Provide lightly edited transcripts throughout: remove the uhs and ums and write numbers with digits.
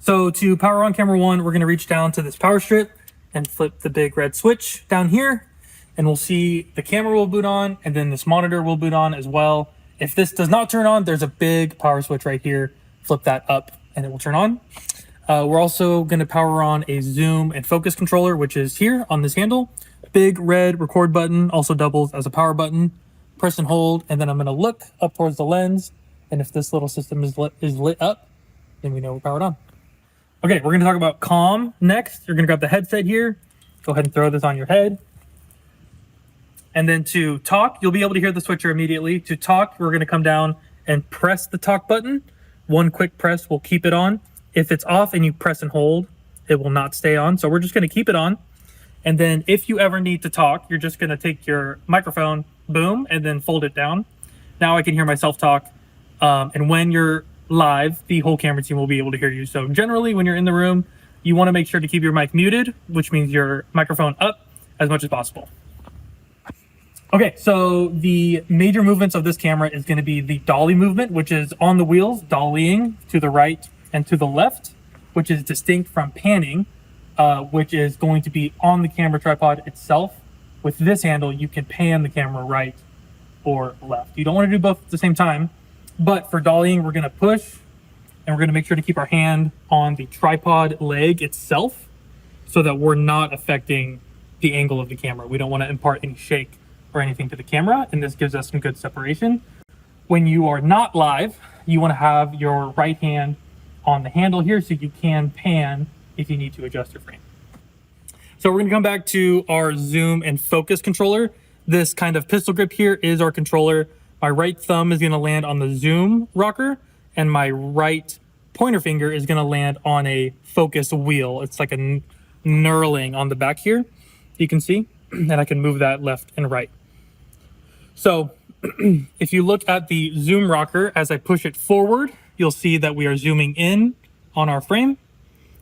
So to power on camera one, we're going to reach down to this power strip and flip the big red switch down here, and we'll see the camera will boot on, and then this monitor will boot on as well. If this does not turn on, there's a big power switch right here. Flip that up and it will turn on. We're also going to power on a zoom and focus controller, which is here on this handle. Big red record button also doubles as a power button. Press and hold, and then I'm going to look up towards the lens, and if this little system is lit up, then we know we're powered on. Okay, we're going to talk about Comm next. You're going to grab the headset here. Go ahead and throw this on your head. And then to talk, you'll be able to hear the switcher immediately. To talk, we're going to come down and press the talk button. One quick press will keep it on. If it's off and you press and hold, it will not stay on. So we're just going to keep it on. And then if you ever need to talk, you're just going to take your microphone, boom, and then fold it down. Now I can hear myself talk. And when you're live, the whole camera team will be able to hear you. So generally, when you're in the room, you want to make sure to keep your mic muted, which means your microphone up as much as possible. Okay, so the major movements of this camera is going to be the dolly movement, which is on the wheels, dollying to the right and to the left, which is distinct from panning, which is going to be on the camera tripod itself. With this handle, you can pan the camera right or left. You don't want to do both at the same time, but for dollying, we're going to push, and we're going to make sure to keep our hand on the tripod leg itself so that we're not affecting the angle of the camera. We don't want to impart any shake or anything to the camera, and this gives us some good separation. When you are not live, you want to have your right hand on the handle here so you can pan if you need to adjust your frame. So we're going to come back to our zoom and focus controller. This kind of pistol grip here is our controller. My right thumb is going to land on the zoom rocker, and my right pointer finger is going to land on a focus wheel. It's like a knurling on the back here, you can see, and I can move that left and right. So if you look at the zoom rocker, as I push it forward, you'll see that we are zooming in on our frame.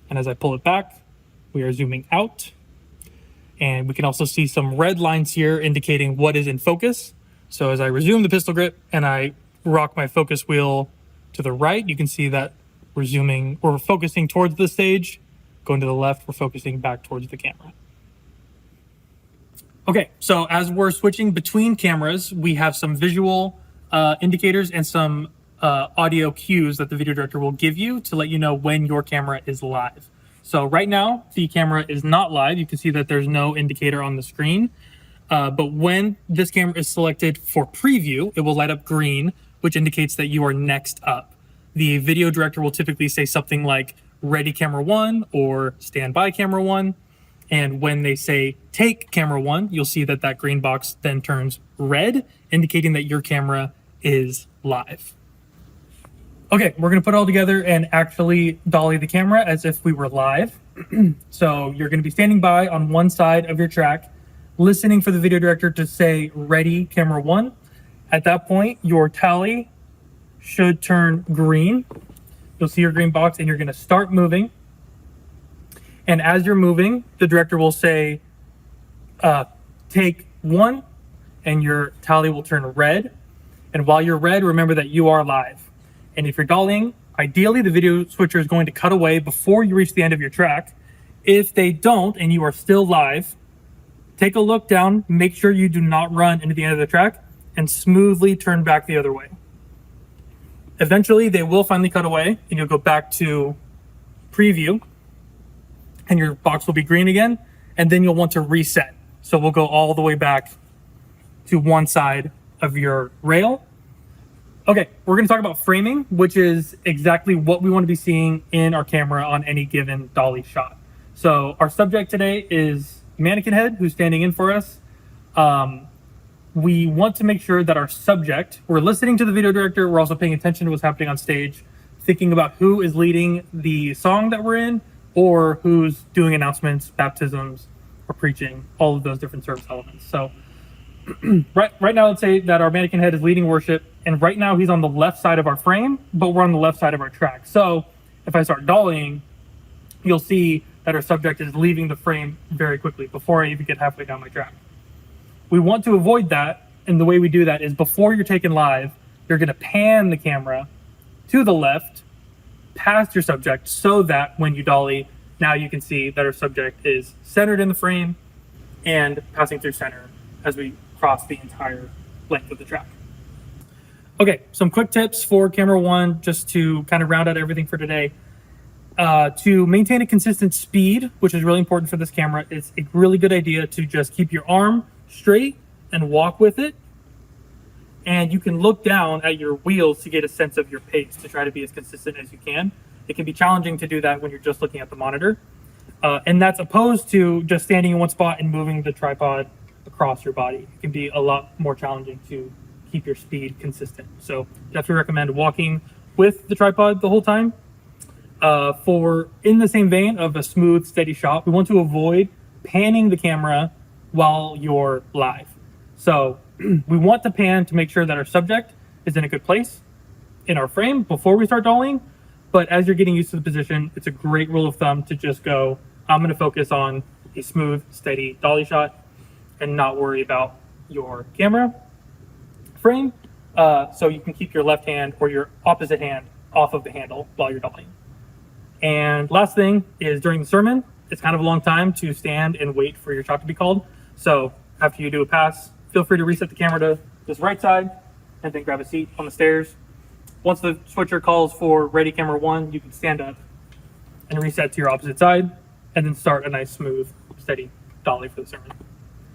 And as I pull it back, we are zooming out. And we can also see some red lines here indicating what is in focus. So as I resume the pistol grip and I rock my focus wheel to the right, you can see that we're focusing towards the stage. Going to the left, we're focusing back towards the camera. Okay, so as we're switching between cameras, we have some visual indicators and some audio cues that the video director will give you to let you know when your camera is live. So right now, the camera is not live. You can see that there's no indicator on the screen. But when this camera is selected for preview, it will light up green, which indicates that you are next up. The video director will typically say something like ready camera one or stand by camera one. And when they say take camera one, you'll see that that green box then turns red, indicating that your camera is live. Okay, we're going to put it all together and actually dolly the camera as if we were live. So you're going to be standing by on one side of your track, listening for the video director to say ready camera one. At that point, your tally should turn green. You'll see your green box and you're going to start moving. And as you're moving, the director will say, take one, and your tally will turn red. And while you're red, remember that you are live. And if you're dollying, ideally the video switcher is going to cut away before you reach the end of your track. If they don't, and you are still live, take a look down, make sure you do not run into the end of the track, and smoothly turn back the other way. Eventually, they will finally cut away, and you'll go back to preview, and your box will be green again, and then you'll want to reset. So we'll go all the way back to one side of your rail. Okay, we're going to talk about framing, which is exactly what we want to be seeing in our camera on any given dolly shot. So our subject today is mannequin head, who's standing in for us. We want to make sure that our subject, we're listening to the video director, we're also paying attention to what's happening on stage, thinking about who is leading the song that we're in, or who's doing announcements, baptisms, or preaching, all of those different service elements. So right now, let's say that our mannequin head is leading worship, and right now he's on the left side of our frame, but we're on the left side of our track. So if I start dollying, you'll see that our subject is leaving the frame very quickly before I even get halfway down my track. We want to avoid that, and the way we do that is before you're taken live, you're going to pan the camera to the left, past your subject so that when you dolly, now you can see that our subject is centered in the frame and passing through center as we cross the entire length of the track. Okay, some quick tips for camera one, just to kind of round out everything for today. To maintain a consistent speed, which is really important for this camera, it's a really good idea to just keep your arm straight and walk with it. And you can look down at your wheels to get a sense of your pace to try to be as consistent as you can. It can be challenging to do that when you're just looking at the monitor. And that's opposed to just standing in one spot and moving the tripod across your body. It can be a lot more challenging to keep your speed consistent. So definitely recommend walking with the tripod the whole time. For in the same vein of a smooth, steady shot, we want to avoid panning the camera while you're live. So we want to pan to make sure that our subject is in a good place in our frame before we start dollying. But as you're getting used to the position, it's a great rule of thumb to just go, I'm going to focus on a smooth, steady dolly shot and not worry about your camera frame. So you can keep your left hand or your opposite hand off of the handle while you're dollying. And last thing is, during the sermon, it's kind of a long time to stand and wait for your shot to be called. So after you do a pass, feel free to reset the camera to this right side and then grab a seat on the stairs. Once the switcher calls for ready camera one, you can stand up and reset to your opposite side and then start a nice, smooth, steady dolly for the sermon.